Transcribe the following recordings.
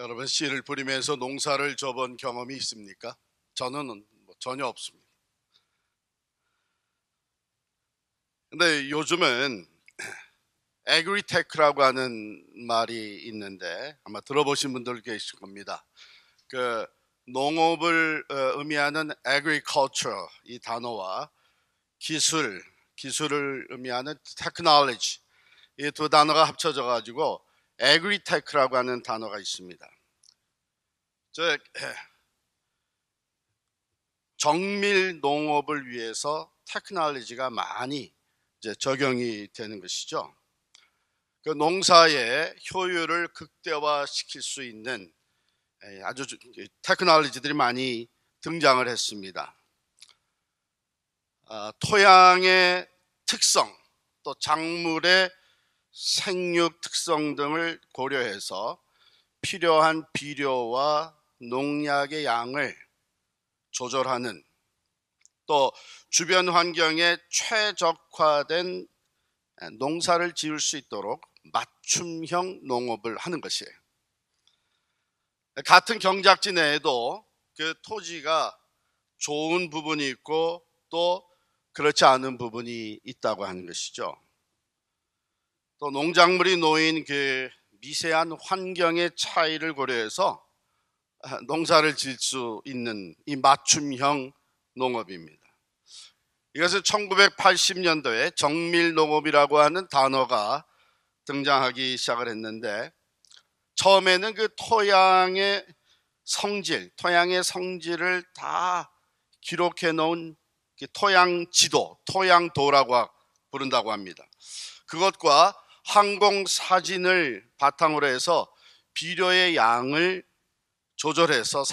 여러분 씨를 뿌리면서 농사를 져본 경험이 있습니까? 저는 전혀 없습니다. 근데 요즘은 에그리테크라고 하는 말이 있는데 아마 들어보신 분들 계실 겁니다. 그 농업을 의미하는 agriculture 이 단어와 기술을 의미하는 technology 이 두 단어가 합쳐져 가지고 agritech라고 하는 단어가 있습니다. 즉 정밀 농업을 위해서 테크놀로지가 많이 이제 적용이 되는 것이죠. 그 농사의 효율을 극대화시킬 수 있는 아주 테크놀로지들이 많이 등장을 했습니다. 토양의 특성, 또 작물의 생육 특성 등을 고려해서 필요한 비료와 농약의 양을 조절하는, 또 주변 환경에 최적화된 농사를 지을 수 있도록 맞춤형 농업을 하는 것이에요. 같은 경작지 내에도 그 토지가 좋은 부분이 있고 또 그렇지 않은 부분이 있다고 하는 것이죠. 또 농작물이 놓인 그 미세한 환경의 차이를 고려해서 농사를 지을 수 있는 이 맞춤형 농업입니다. 이것은 1980년도에 정밀농업이라고 하는 단어가 등장하기 시작을 했는데, 처음에는 그 토양의 성질을 다 기록해 놓은 토양 지도, 토양도라고 부른다고 합니다. 그것과 항공 사진을 바탕으로 해서 비료의 양을 조절해서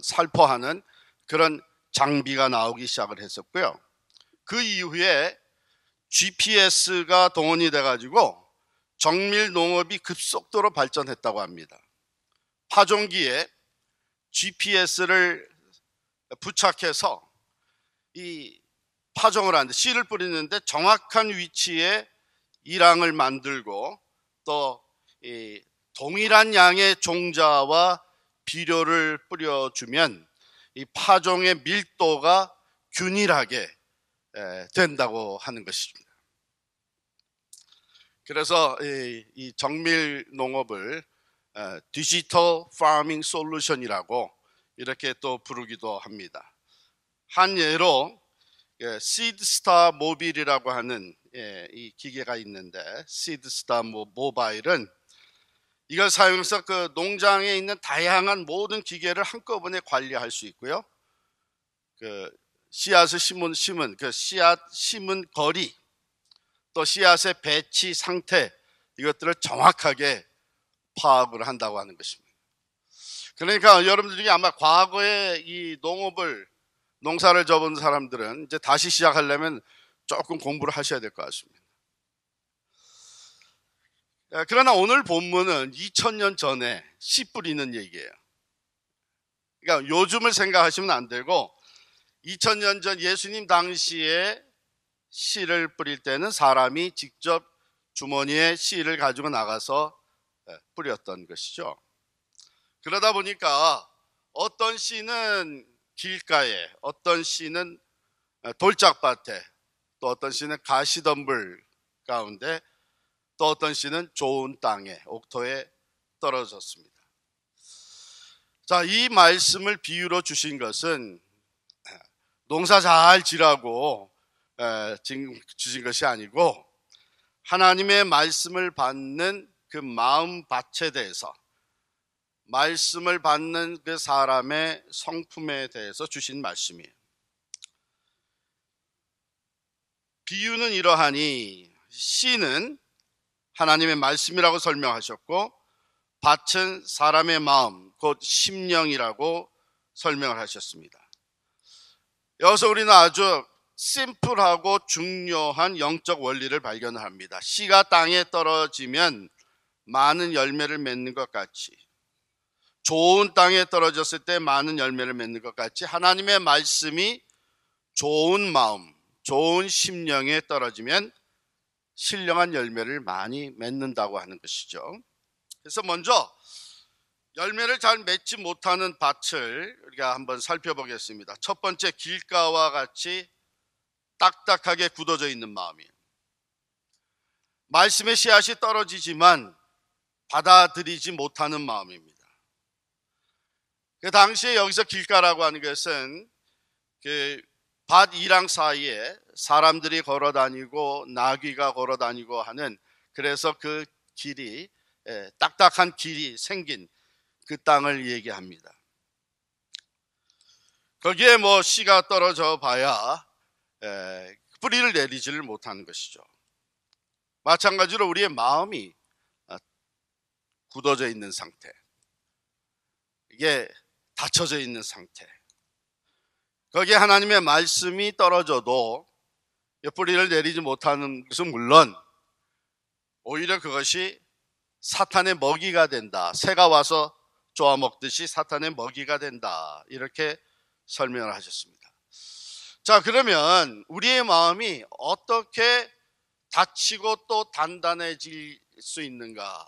살포하는 그런 장비가 나오기 시작을 했었고요. 그 이후에 GPS가 동원이 돼가지고 정밀 농업이 급속도로 발전했다고 합니다. 파종기에 GPS를 부착해서 이 파종을 하는데, 씨를 뿌리는데 정확한 위치에 일항을 만들고 또 동일한 양의 종자와 비료를 뿌려주면 이 파종의 밀도가 균일하게 된다고 하는 것입니다. 그래서 이 정밀 농업을 디지털 파밍 솔루션이라고 이렇게 또 부르기도 합니다. 한 예로 시드스타 모빌이라고 하는 이 기계가 있는데, 시드스타 모바일은 이걸 사용해서 그 농장에 있는 다양한 모든 기계를 한꺼번에 관리할 수 있고요. 그 씨앗을 심은 그 씨앗 심은 거리, 또 씨앗의 배치 상태, 이것들을 정확하게 파악을 한다고 하는 것입니다. 그러니까 여러분들이 아마 과거에 이 농사를 접은 사람들은 이제 다시 시작하려면 조금 공부를 하셔야 될 것 같습니다. 그러나 오늘 본문은 2000년 전에 씨 뿌리는 얘기예요. 그러니까 요즘을 생각하시면 안 되고 2000년 전 예수님 당시에 씨를 뿌릴 때는 사람이 직접 주머니에 씨를 가지고 나가서 뿌렸던 것이죠. 그러다 보니까 어떤 씨는 길가에, 어떤 씨는 돌짝밭에, 또 어떤 씨는 가시덤불 가운데, 또 어떤 씨는 좋은 땅에, 옥토에 떨어졌습니다. 자, 이 말씀을 비유로 주신 것은 농사 잘 지라고 주신 것이 아니고, 하나님의 말씀을 받는 그 마음밭에 대해서, 말씀을 받는 그 사람의 성품에 대해서 주신 말씀이에요. 비유는 이러하니, 씨는 하나님의 말씀이라고 설명하셨고, 밭은 사람의 마음, 곧 심령이라고 설명을 하셨습니다. 여기서 우리는 아주 심플하고 중요한 영적 원리를 발견을 합니다. 씨가 땅에 떨어지면 많은 열매를 맺는 것 같이, 좋은 땅에 떨어졌을 때 많은 열매를 맺는 것 같이, 하나님의 말씀이 좋은 마음, 좋은 심령에 떨어지면 신령한 열매를 많이 맺는다고 하는 것이죠. 그래서 먼저 열매를 잘 맺지 못하는 밭을 우리가 한번 살펴보겠습니다. 첫 번째, 길가와 같이 딱딱하게 굳어져 있는 마음이에요. 말씀의 씨앗이 떨어지지만 받아들이지 못하는 마음입니다. 그 당시에 여기서 길가라고 하는 것은 그 밭 이랑 사이에 사람들이 걸어 다니고 나귀가 걸어 다니고 하는, 그래서 그 길이, 딱딱한 길이 생긴 그 땅을 얘기합니다. 거기에 뭐 씨가 떨어져 봐야 뿌리를 내리지를 못하는 것이죠. 마찬가지로 우리의 마음이 굳어져 있는 상태, 이게 닫혀져 있는 상태, 거기에 하나님의 말씀이 떨어져도 뿌리를 내리지 못하는 것은 물론 오히려 그것이 사탄의 먹이가 된다. 새가 와서 쪼아 먹듯이 사탄의 먹이가 된다. 이렇게 설명을 하셨습니다. 자, 그러면 우리의 마음이 어떻게 닫히고 또 단단해질 수 있는가?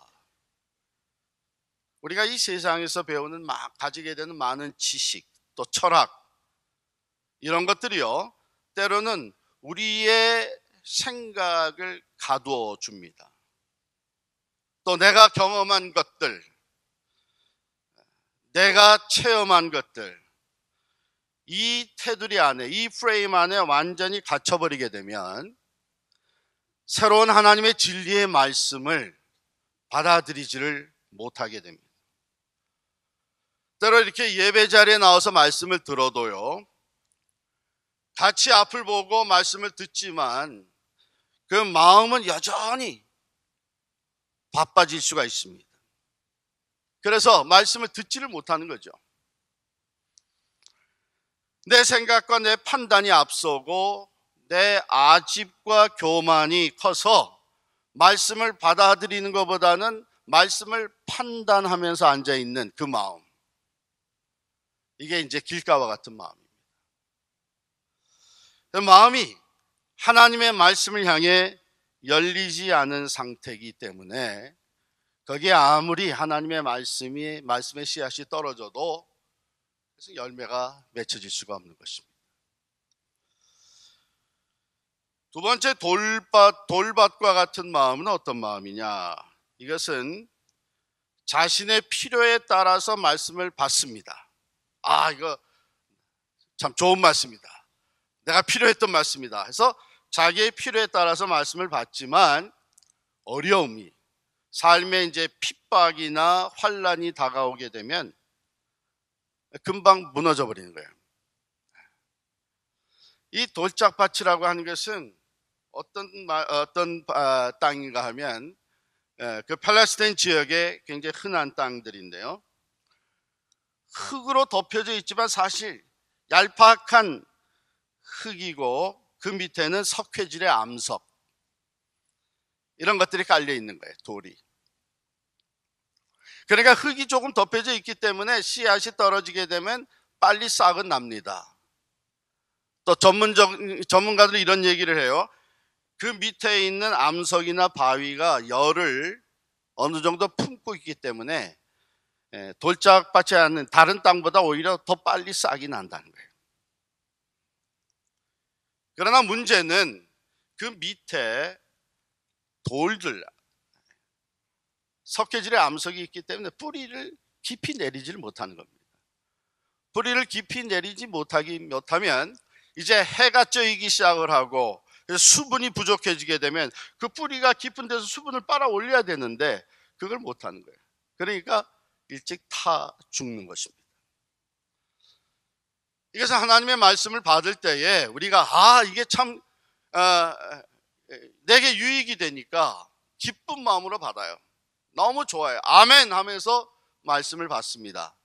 우리가 이 세상에서 배우는 가지게 되는 많은 지식, 또 철학, 이런 것들이요, 때로는 우리의 생각을 가두어 줍니다. 또 내가 경험한 것들, 내가 체험한 것들, 이 테두리 안에, 이 프레임 안에 완전히 갇혀버리게 되면 새로운 하나님의 진리의 말씀을 받아들이지를 못하게 됩니다. 때로 이렇게 예배 자리에 나와서 말씀을 들어도요, 같이 앞을 보고 말씀을 듣지만 그 마음은 여전히 바빠질 수가 있습니다. 그래서 말씀을 듣지를 못하는 거죠. 내 생각과 내 판단이 앞서고 내 아집과 교만이 커서 말씀을 받아들이는 것보다는 말씀을 판단하면서 앉아있는 그 마음, 이게 이제 길가와 같은 마음입니다. 마음이 하나님의 말씀을 향해 열리지 않은 상태이기 때문에 거기에 아무리 하나님의 말씀의 씨앗이 떨어져도 그래서 열매가 맺혀질 수가 없는 것입니다. 두 번째, 돌밭과 같은 마음은 어떤 마음이냐? 이것은 자신의 필요에 따라서 말씀을 받습니다. 이거 참 좋은 말씀이다, 내가 필요했던 말씀이다 해서 자기의 필요에 따라서 말씀을 받지만 어려움이, 삶에 이제 핍박이나 환란이 다가오게 되면 금방 무너져 버리는 거예요. 이 돌짝밭이라고 하는 것은 어떤 땅인가 하면 그 팔레스타인 지역에 굉장히 흔한 땅들인데요, 흙으로 덮여져 있지만 사실 얄팍한 흙이고 그 밑에는 석회질의 암석, 이런 것들이 깔려 있는 거예요, 돌이. 그러니까 흙이 조금 덮여져 있기 때문에 씨앗이 떨어지게 되면 빨리 싹은 납니다. 또 전문가들이 이런 얘기를 해요. 그 밑에 있는 암석이나 바위가 열을 어느 정도 품고 있기 때문에 돌짝받지 않는 다른 땅보다 오히려 더 빨리 싹이 난다는 거예요. 그러나 문제는 그 밑에 돌들, 석회질의 암석이 있기 때문에 뿌리를 깊이 내리지를 못하는 겁니다. 뿌리를 깊이 내리지 못하면 이제 해가 쪄이기 시작을 하고 수분이 부족해지게 되면 그 뿌리가 깊은 데서 수분을 빨아 올려야 되는데 그걸 못하는 거예요. 그러니까 일찍 타 죽는 것입니다. 이것은 하나님의 말씀을 받을 때에 우리가 이게 참 내게 유익이 되니까 기쁜 마음으로 받아요. 너무 좋아요. 아멘 하면서 말씀을 받습니다.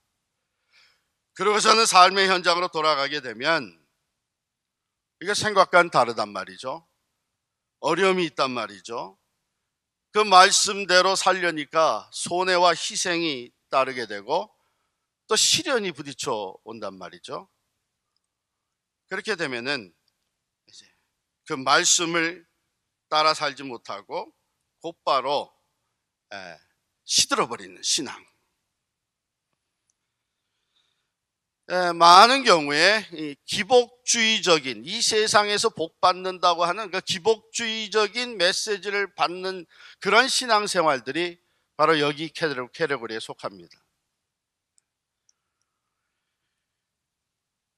그러고서는 삶의 현장으로 돌아가게 되면 이게 생각과는 다르단 말이죠. 어려움이 있단 말이죠. 그 말씀대로 살려니까 손해와 희생이 따르게 되고 또 시련이 부딪혀 온단 말이죠. 그렇게 되면은 이제 그 말씀을 따라 살지 못하고 곧바로 시들어버리는 신앙, 많은 경우에 이 기복주의적인, 이 세상에서 복 받는다고 하는 그 기복주의적인 메시지를 받는 그런 신앙생활들이 바로 여기 캐러고리에 속합니다.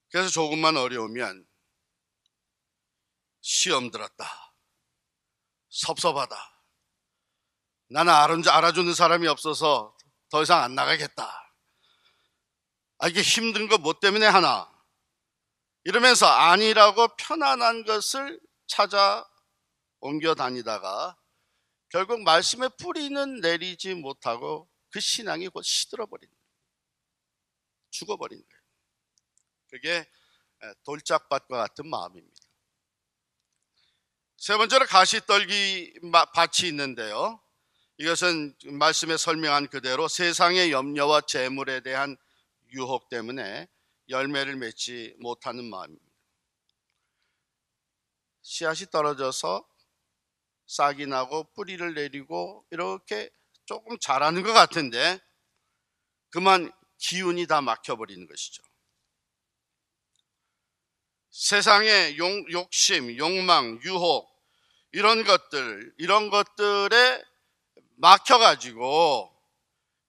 그래서 조금만 어려우면 시험 들었다, 섭섭하다, 나는 알아주는 사람이 없어서 더 이상 안 나가겠다, 이게 힘든 거 뭐 때문에 하나, 이러면서 아니라고 편안한 것을 찾아 옮겨 다니다가 결국 말씀의 뿌리는 내리지 못하고 그 신앙이 곧 시들어버린 거예요. 죽어버린 거예요. 그게 돌짝밭과 같은 마음입니다. 세 번째로 가시떨기 밭이 있는데요, 이것은 말씀에 설명한 그대로 세상의 염려와 재물에 대한 유혹 때문에 열매를 맺지 못하는 마음입니다. 씨앗이 떨어져서 싹이 나고 뿌리를 내리고 이렇게 조금 자라는 것 같은데 그만 기운이 다 막혀버리는 것이죠. 세상의 욕심, 욕망, 유혹 이런 것들에 막혀가지고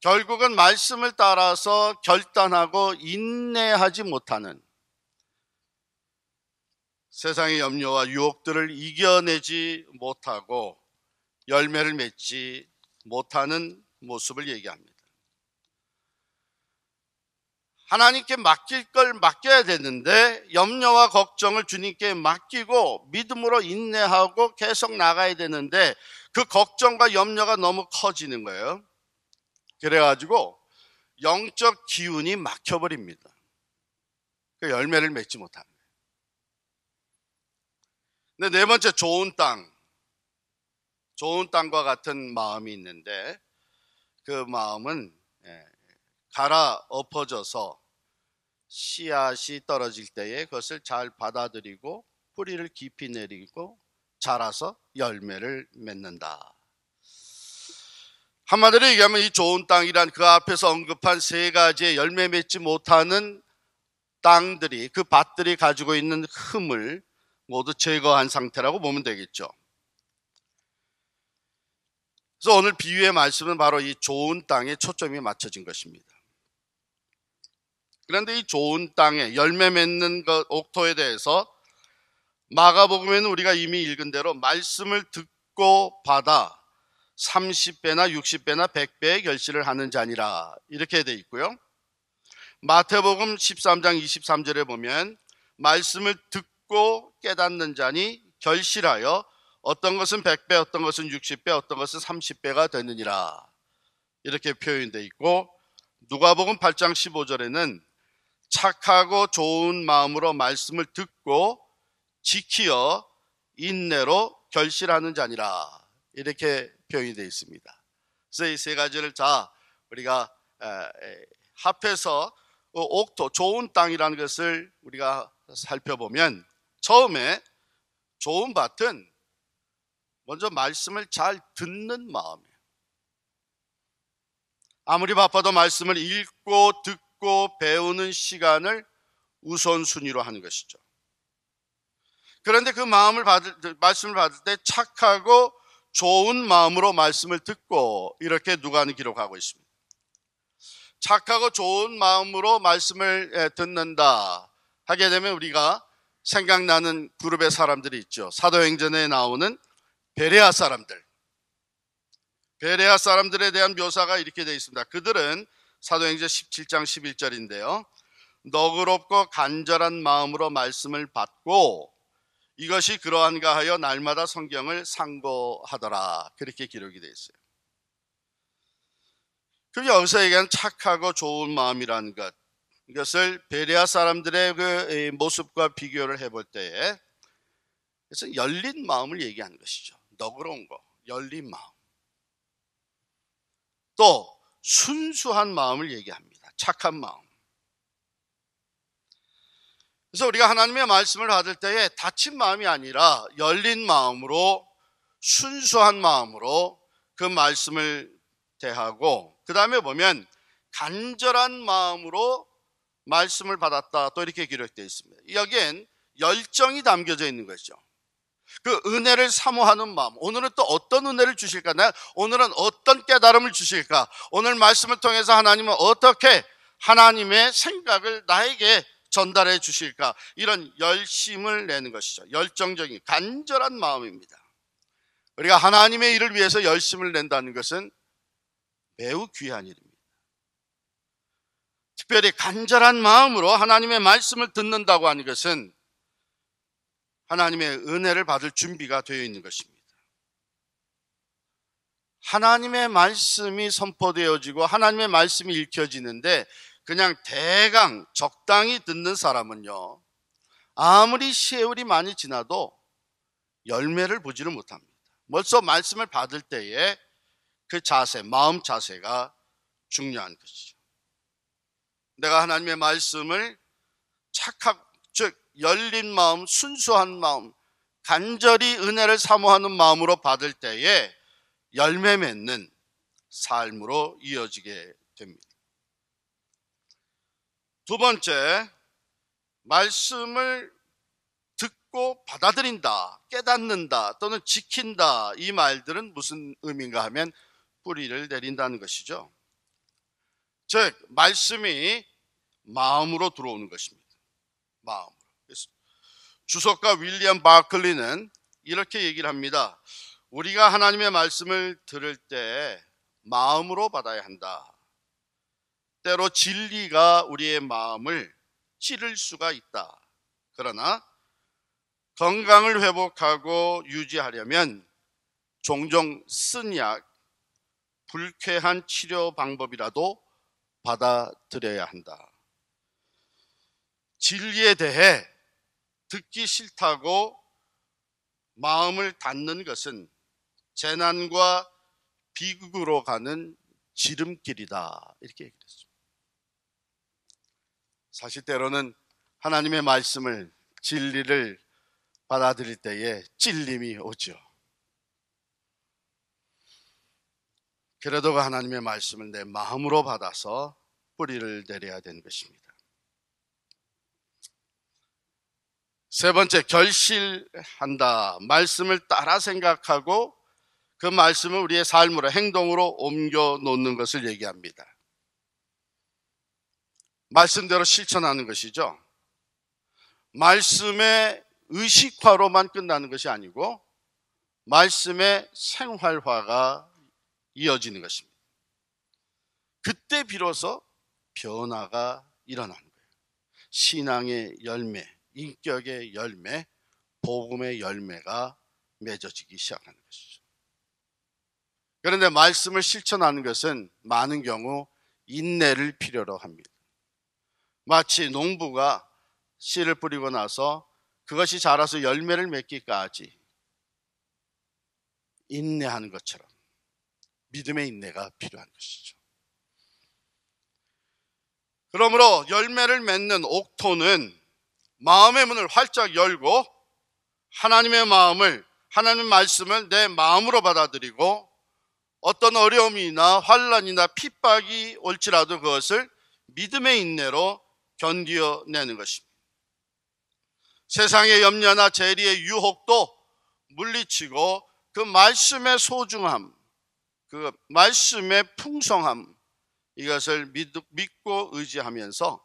결국은 말씀을 따라서 결단하고 인내하지 못하는, 세상의 염려와 유혹들을 이겨내지 못하고 열매를 맺지 못하는 모습을 얘기합니다. 하나님께 맡길 걸 맡겨야 되는데 염려와 걱정을 주님께 맡기고 믿음으로 인내하고 계속 나가야 되는데 그 걱정과 염려가 너무 커지는 거예요. 그래가지고 영적 기운이 막혀버립니다. 그 열매를 맺지 못합니다. 근데 네 번째, 좋은 땅과 같은 마음이 있는데 그 마음은 갈아 엎어져서 씨앗이 떨어질 때에 그것을 잘 받아들이고 뿌리를 깊이 내리고 자라서 열매를 맺는다. 한마디로 얘기하면 이 좋은 땅이란 그 앞에서 언급한 세 가지의 열매 맺지 못하는 땅들이, 그 밭들이 가지고 있는 흠을 모두 제거한 상태라고 보면 되겠죠. 그래서 오늘 비유의 말씀은 바로 이 좋은 땅에 초점이 맞춰진 것입니다. 그런데 이 좋은 땅에 열매 맺는 것, 옥토에 대해서 마가복음에는 우리가 이미 읽은 대로 말씀을 듣고 받아 30배나 60배나 100배의 결실을 하는 자니라 이렇게 돼 있고요. 마태복음 13장 23절에 보면 말씀을 듣고 깨닫는 자니 결실하여 어떤 것은 100배, 어떤 것은 60배, 어떤 것은 30배가 되느니라 이렇게 표현되어 있고, 누가복음 8장 15절에는 착하고 좋은 마음으로 말씀을 듣고 지키어 인내로 결실하는 자니라 이렇게 표현이 되어 있습니다. 그래서 이 세 가지를 우리가 합해서 옥토, 좋은 땅이라는 것을 우리가 살펴보면, 처음에 좋은 밭은 먼저 말씀을 잘 듣는 마음이에요. 아무리 바빠도 말씀을 읽고 듣고 배우는 시간을 우선순위로 하는 것이죠. 그런데 그 말씀을 받을 때 착하고 좋은 마음으로 말씀을 듣고, 이렇게 누가는 기록하고 있습니다. 착하고 좋은 마음으로 말씀을 듣는다 하게 되면 우리가 생각나는 그룹의 사람들이 있죠. 사도행전에 나오는 베레아 사람들에 대한 묘사가 이렇게 되어 있습니다. 그들은 사도행전 17장 11절인데요. 너그럽고 간절한 마음으로 말씀을 받고 이것이 그러한가 하여 날마다 성경을 상고하더라. 그렇게 기록이 되어 있어요. 그럼 여기서 얘기하는 착하고 좋은 마음이라는 것, 이것을 베레아 사람들의 그 모습과 비교를 해볼 때에 그래서 열린 마음을 얘기하는 것이죠. 너그러운 거, 열린 마음. 또 순수한 마음을 얘기합니다. 착한 마음. 그래서 우리가 하나님의 말씀을 받을 때에 닫힌 마음이 아니라 열린 마음으로, 순수한 마음으로 그 말씀을 대하고, 그 다음에 보면 간절한 마음으로 말씀을 받았다, 또 이렇게 기록되어 있습니다. 여기엔 열정이 담겨져 있는 것이죠. 그 은혜를 사모하는 마음, 오늘은 또 어떤 은혜를 주실까? 오늘은 어떤 깨달음을 주실까? 오늘 말씀을 통해서 하나님은 어떻게 하나님의 생각을 나에게 전달해 주실까? 이런 열심을 내는 것이죠. 열정적인 간절한 마음입니다. 우리가 하나님의 일을 위해서 열심을 낸다는 것은 매우 귀한 일입니다. 특별히 간절한 마음으로 하나님의 말씀을 듣는다고 하는 것은 하나님의 은혜를 받을 준비가 되어 있는 것입니다. 하나님의 말씀이 선포되어지고 하나님의 말씀이 읽혀지는데 그냥 대강 적당히 듣는 사람은요, 아무리 세월이 많이 지나도 열매를 보지를 못합니다. 벌써 말씀을 받을 때에 그 자세, 마음 자세가 중요한 것이죠. 내가 하나님의 말씀을 즉 열린 마음, 순수한 마음, 간절히 은혜를 사모하는 마음으로 받을 때에 열매 맺는 삶으로 이어지게 됩니다. 두 번째, 말씀을 듣고 받아들인다, 깨닫는다, 또는 지킨다, 이 말들은 무슨 의미인가 하면 뿌리를 내린다는 것이죠. 즉 말씀이 마음으로 들어오는 것입니다. 마음으로. 주석가 윌리엄 바클리는 이렇게 얘기를 합니다. 우리가 하나님의 말씀을 들을 때 마음으로 받아야 한다. 때로 진리가 우리의 마음을 찌를 수가 있다. 그러나 건강을 회복하고 유지하려면 종종 쓴 약, 불쾌한 치료 방법이라도 받아들여야 한다. 진리에 대해 듣기 싫다고 마음을 닫는 것은 재난과 비극으로 가는 지름길이다, 이렇게 얘기했습니다. 사실 때로는 하나님의 말씀을, 진리를 받아들일 때에 찔림이 오죠. 그래도 그 하나님의 말씀을 내 마음으로 받아서 뿌리를 내려야 되는 것입니다. 세 번째, 결실한다. 말씀을 따라 생각하고 그 말씀을 우리의 삶으로, 행동으로 옮겨 놓는 것을 얘기합니다. 말씀대로 실천하는 것이죠. 말씀의 의식화로만 끝나는 것이 아니고 말씀의 생활화가 이어지는 것입니다. 그때 비로소 변화가 일어나는 거예요. 신앙의 열매, 인격의 열매, 복음의 열매가 맺어지기 시작하는 것이죠. 그런데 말씀을 실천하는 것은 많은 경우 인내를 필요로 합니다. 마치 농부가 씨를 뿌리고 나서 그것이 자라서 열매를 맺기까지 인내하는 것처럼 믿음의 인내가 필요한 것이죠. 그러므로 열매를 맺는 옥토는 마음의 문을 활짝 열고 하나님의 마음을, 하나님의 말씀을 내 마음으로 받아들이고 어떤 어려움이나 환난이나 핍박이 올지라도 그것을 믿음의 인내로 견뎌내는 것입니다. 세상의 염려나 재리의 유혹도 물리치고 그 말씀의 소중함, 그 말씀의 풍성함, 이것을 믿고 의지하면서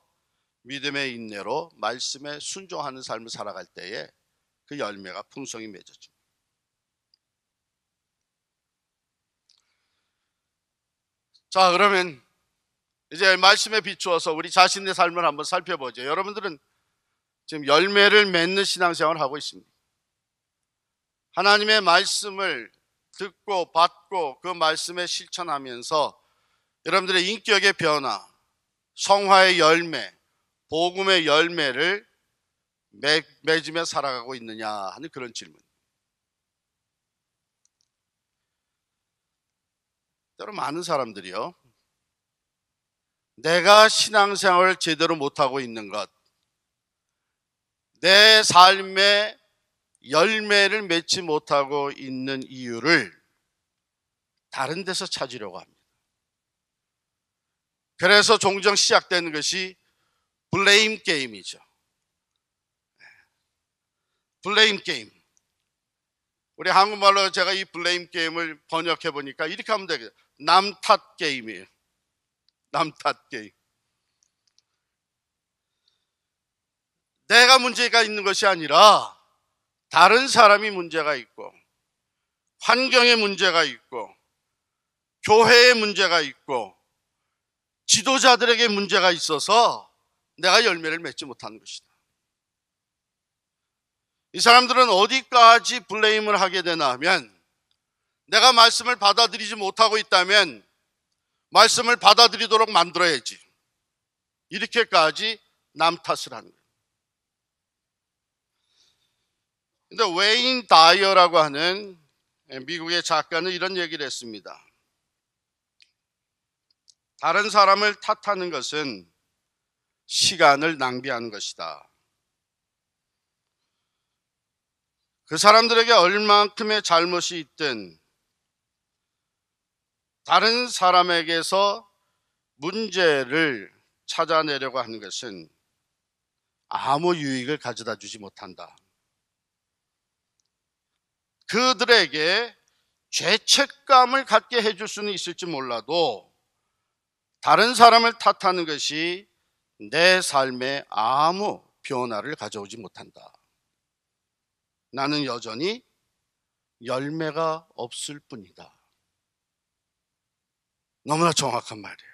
믿음의 인내로 말씀에 순종하는 삶을 살아갈 때에 그 열매가 풍성히 맺어집니다. 자, 그러면 이제 말씀에 비추어서 우리 자신의 삶을 한번 살펴보죠. 여러분들은 지금 열매를 맺는 신앙생활을 하고 있습니다. 하나님의 말씀을 듣고 받고 그 말씀에 실천하면서 여러분들의 인격의 변화, 성화의 열매, 복음의 열매를 맺으며 살아가고 있느냐 하는 그런 질문. 때로 많은 사람들이요, 내가 신앙생활을 제대로 못하고 있는 것, 내 삶에 열매를 맺지 못하고 있는 이유를 다른 데서 찾으려고 합니다. 그래서 종종 시작되는 것이 블레임 게임이죠. 블레임 게임. 우리 한국말로 제가 이 블레임 게임을 번역해 보니까 이렇게 하면 되겠죠. 남 탓 게임이에요. 남 탓 게임. 내가 문제가 있는 것이 아니라 다른 사람이 문제가 있고, 환경에 문제가 있고, 교회에 문제가 있고, 지도자들에게 문제가 있어서 내가 열매를 맺지 못하는 것이다. 이 사람들은 어디까지 블레임을 하게 되나 하면, 내가 말씀을 받아들이지 못하고 있다면 말씀을 받아들이도록 만들어야지, 이렇게까지 남 탓을 하는 거예요. 근데 웨인 다이어라고 하는 미국의 작가는 이런 얘기를 했습니다. 다른 사람을 탓하는 것은 시간을 낭비하는 것이다. 그 사람들에게 얼만큼의 잘못이 있든 다른 사람에게서 문제를 찾아내려고 하는 것은 아무 유익을 가져다 주지 못한다. 그들에게 죄책감을 갖게 해줄 수는 있을지 몰라도 다른 사람을 탓하는 것이 내 삶에 아무 변화를 가져오지 못한다. 나는 여전히 열매가 없을 뿐이다. 너무나 정확한 말이에요.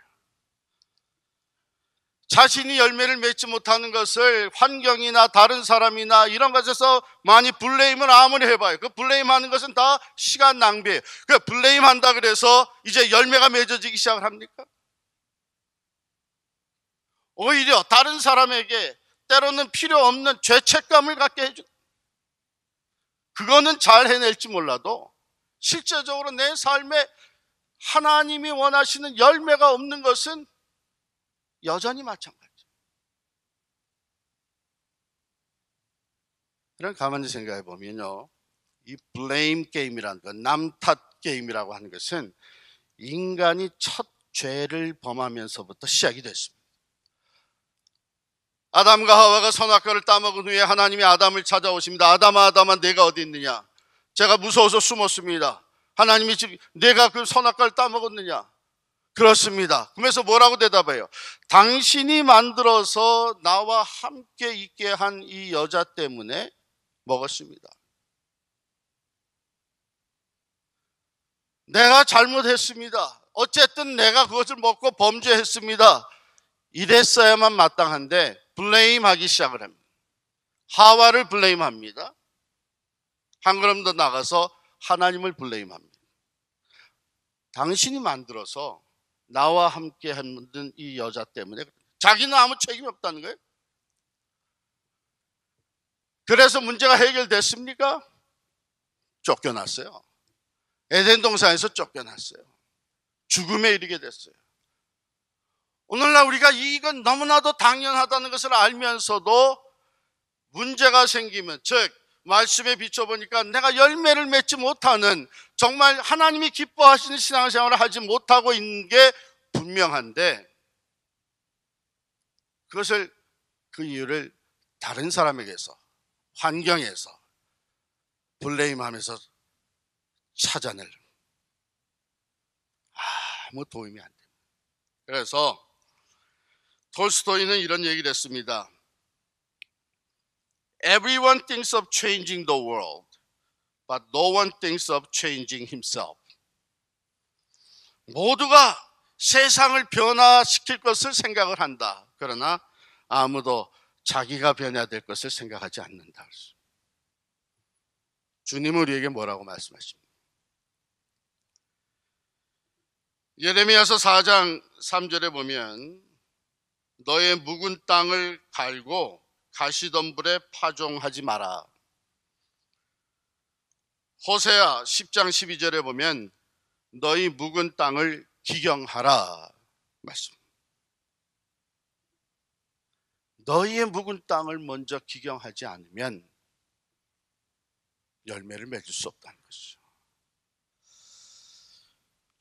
자신이 열매를 맺지 못하는 것을 환경이나 다른 사람이나 이런 것에서 많이 블레임을 아무리 해봐요. 그 블레임하는 것은 다 시간 낭비예요. 그 블레임한다 그래서 이제 열매가 맺어지기 시작을 합니까? 오히려 다른 사람에게 때로는 필요 없는 죄책감을 갖게 해준다. 그거는 잘 해낼지 몰라도 실제적으로 내 삶에 하나님이 원하시는 열매가 없는 것은 여전히 마찬가지예요. 그럼 가만히 생각해 보면요, 이 블레임 게임이라는 것, 남 탓 게임이라고 하는 것은 인간이 첫 죄를 범하면서부터 시작이 됐습니다. 아담과 하와가 선악과를 따먹은 후에 하나님이 아담을 찾아오십니다. 아담아, 아담아, 내가 어디 있느냐? 제가 무서워서 숨었습니다. 하나님이 지금 내가 그 선악과를 따먹었느냐? 그렇습니다. 그러면서 뭐라고 대답해요? 당신이 만들어서 나와 함께 있게 한 이 여자 때문에 먹었습니다. 내가 잘못했습니다. 어쨌든 내가 그것을 먹고 범죄했습니다. 이랬어야만 마땅한데 블레임하기 시작을 합니다. 하와를 블레임합니다. 한 걸음 더 나가서 하나님을 블레임합니다. 당신이 만들어서 나와 함께 만든 이 여자 때문에 자기는 아무 책임이 없다는 거예요. 그래서 문제가 해결됐습니까? 쫓겨났어요. 에덴 동산에서 쫓겨났어요. 죽음에 이르게 됐어요. 오늘날 우리가 이건 너무나도 당연하다는 것을 알면서도 문제가 생기면, 즉 말씀에 비춰보니까 내가 열매를 맺지 못하는, 정말 하나님이 기뻐하시는 신앙생활을 하지 못하고 있는 게 분명한데, 그것을, 그 이유를 다른 사람에게서, 환경에서 블레임하면서 찾아낼 아무 도움이 안 됩니다. 그래서 톨스토이는 이런 얘기를 했습니다. Everyone thinks of changing the world, but no one thinks of changing himself. 모두가 세상을 변화시킬 것을 생각을 한다. 그러나 아무도 자기가 변화될 것을 생각하지 않는다. 주님은 우리에게 뭐라고 말씀하십니까? 예레미야서 4장 3절에 보면 너의 묵은 땅을 갈고 가시덤불에 파종하지 마라. 호세아 10장 12절에 보면 너희 묵은 땅을 기경하라 말씀. 너희의 묵은 땅을 먼저 기경하지 않으면 열매를 맺을 수 없다는 것이죠.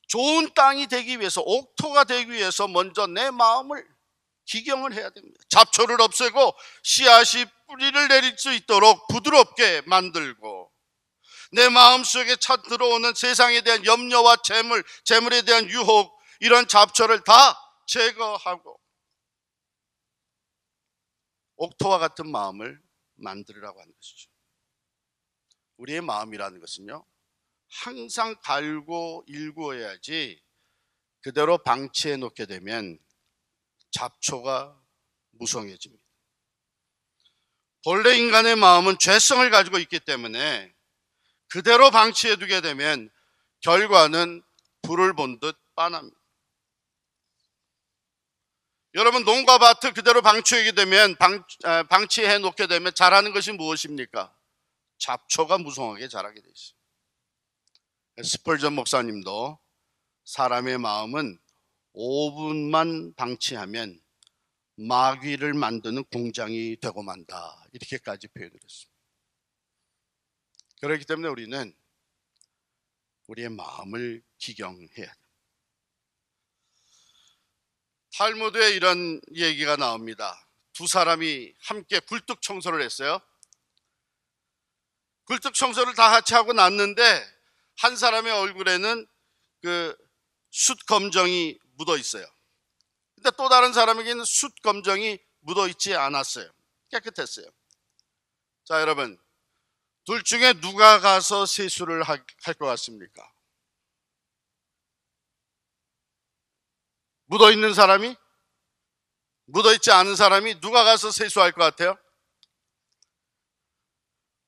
좋은 땅이 되기 위해서, 옥토가 되기 위해서 먼저 내 마음을 기경을 해야 됩니다. 잡초를 없애고 씨앗이 뿌리를 내릴 수 있도록 부드럽게 만들고, 내 마음속에 차 들어오는 세상에 대한 염려와 재물에 대한 유혹, 이런 잡초를 다 제거하고 옥토와 같은 마음을 만들으라고 하는 것이죠. 우리의 마음이라는 것은요, 항상 갈고 일구어야지 그대로 방치해 놓게 되면 잡초가 무성해집니다. 본래 인간의 마음은 죄성을 가지고 있기 때문에 그대로 방치해 두게 되면 결과는 불을 본 듯 빤합니다. 여러분, 농가 밭을 그대로 방치하게 되면, 방치해 놓게 되면 자라는 것이 무엇입니까? 잡초가 무성하게 자라게 돼 있어요. 스펄전 목사님도 사람의 마음은 5분만 방치하면 마귀를 만드는 공장이 되고 만다, 이렇게까지 표현을 했습니다. 그렇기 때문에 우리는 우리의 마음을 기경해야 됩니다. 탈무드에 이런 얘기가 나옵니다. 두 사람이 함께 굴뚝 청소를 했어요. 굴뚝 청소를 다 같이 하고 났는데 한 사람의 얼굴에는 숯 검정이 묻어 있어요. 근데 또 다른 사람에게는 숯 검정이 묻어 있지 않았어요. 깨끗했어요. 자, 여러분, 둘 중에 누가 가서 세수를 할 것 같습니까? 묻어 있는 사람이? 묻어 있지 않은 사람이? 누가 가서 세수할 것 같아요?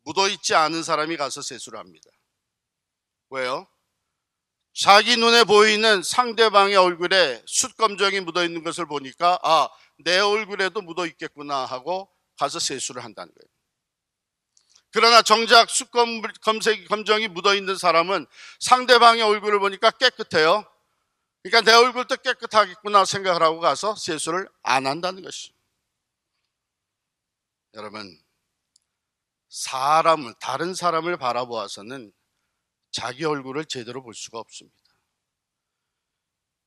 묻어 있지 않은 사람이 가서 세수를 합니다. 왜요? 자기 눈에 보이는 상대방의 얼굴에 숯 검정이 묻어 있는 것을 보니까, 내 얼굴에도 묻어 있겠구나 하고 가서 세수를 한다는 거예요. 그러나 정작 숯 검정이 묻어 있는 사람은 상대방의 얼굴을 보니까 깨끗해요. 그러니까 내 얼굴도 깨끗하겠구나 생각을 하고 가서 세수를 안 한다는 것이죠. 여러분, 다른 사람을 바라보아서는 자기 얼굴을 제대로 볼 수가 없습니다.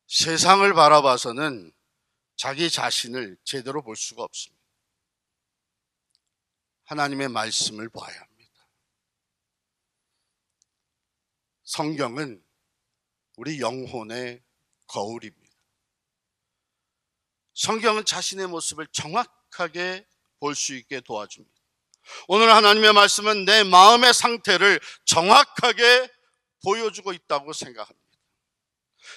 세상을 바라봐서는 자기 자신을 제대로 볼 수가 없습니다. 하나님의 말씀을 봐야 합니다. 성경은 우리 영혼의 거울입니다. 성경은 자신의 모습을 정확하게 볼 수 있게 도와줍니다. 오늘 하나님의 말씀은 내 마음의 상태를 정확하게 보여주고 있다고 생각합니다.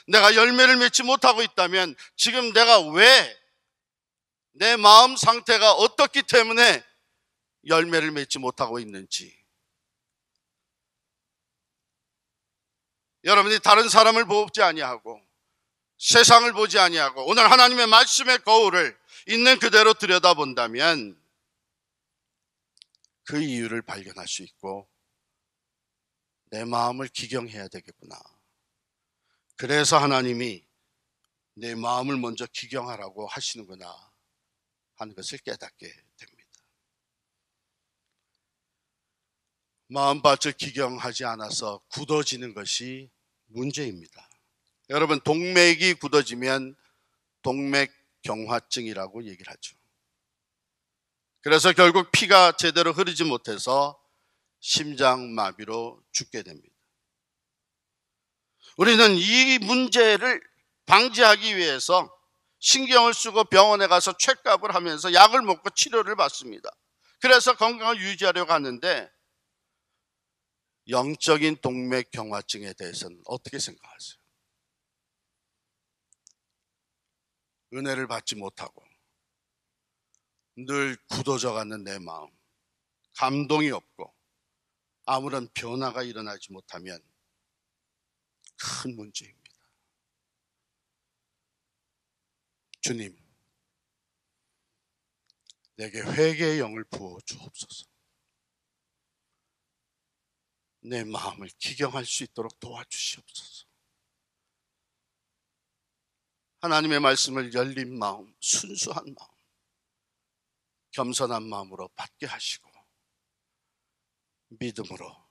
내가 열매를 맺지 못하고 있다면 지금 내가 왜, 내 마음 상태가 어떻기 때문에 열매를 맺지 못하고 있는지, 여러분이 다른 사람을 보지 아니하고 세상을 보지 아니하고 오늘 하나님의 말씀의 거울을 있는 그대로 들여다본다면 그 이유를 발견할 수 있고, 내 마음을 기경해야 되겠구나. 그래서 하나님이 내 마음을 먼저 기경하라고 하시는구나 하는 것을 깨닫게 됩니다. 마음밭을 기경하지 않아서 굳어지는 것이 문제입니다. 여러분, 동맥이 굳어지면 동맥경화증이라고 얘기를 하죠. 그래서 결국 피가 제대로 흐르지 못해서 심장마비로 죽게 됩니다. 우리는 이 문제를 방지하기 위해서 신경을 쓰고 병원에 가서 죗값을 하면서 약을 먹고 치료를 받습니다. 그래서 건강을 유지하려고 하는데, 영적인 동맥경화증에 대해서는 어떻게 생각하세요? 은혜를 받지 못하고 늘 굳어져가는 내 마음, 감동이 없고 아무런 변화가 일어나지 못하면 큰 문제입니다. 주님, 내게 회개의 영을 부어 주옵소서. 내 마음을 기경할 수 있도록 도와주시옵소서. 하나님의 말씀을 열린 마음, 순수한 마음, 겸손한 마음으로 받게 하시고 믿음으로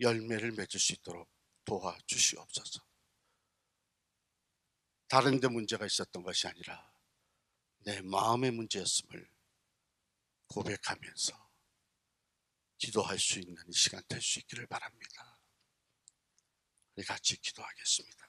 열매를 맺을 수 있도록 도와주시옵소서. 다른 데 문제가 있었던 것이 아니라 내 마음의 문제였음을 고백하면서 기도할 수 있는 이 시간 될 수 있기를 바랍니다. 우리 같이 기도하겠습니다.